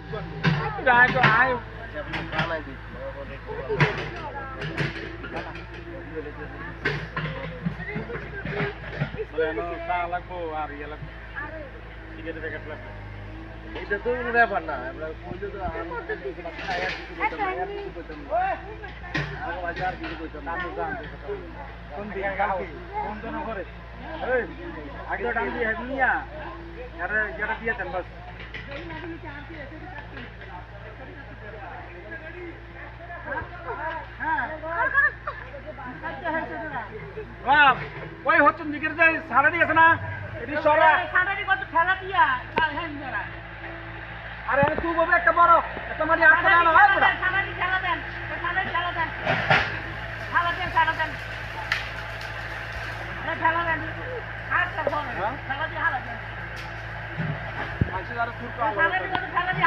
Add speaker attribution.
Speaker 1: আয় তো আয়
Speaker 2: বানাই দিই
Speaker 1: চা লাগবো আর ইয়ে লাগবো সিগারেট প্যাকেট লাগবে
Speaker 2: এটা তো কোনো ব্যাপার না আমরা কইলে তো আর কিছু করতাম না আর কিছু করতাম না আর কিছু করতাম না
Speaker 1: আমি জানতে কোন দিকে গাও কোন জন করে এই আগে তো ডান দিয়ে নিয়া আরে যেটা দিয়ে দেন বাস বাপ ওই হচ্ছে দিকের যে সারাটি আছে না এটি সরা
Speaker 3: সারাটি কত খেলা দিয়া হ্যাঁ যারা
Speaker 1: আরে তুই বলবে একটা বড় একটা মাটি আট করে আনা হয় বড়
Speaker 3: সারাটি খেলা দেন সারাটি খেলা দেন খেলা দেন খেলা দেন খেলা দেন আচ্ছা বলেন খেলা দিয়ে খেলা দেন
Speaker 1: মাঝে আর তুই
Speaker 3: সারাটি কত খেলা দিয়ে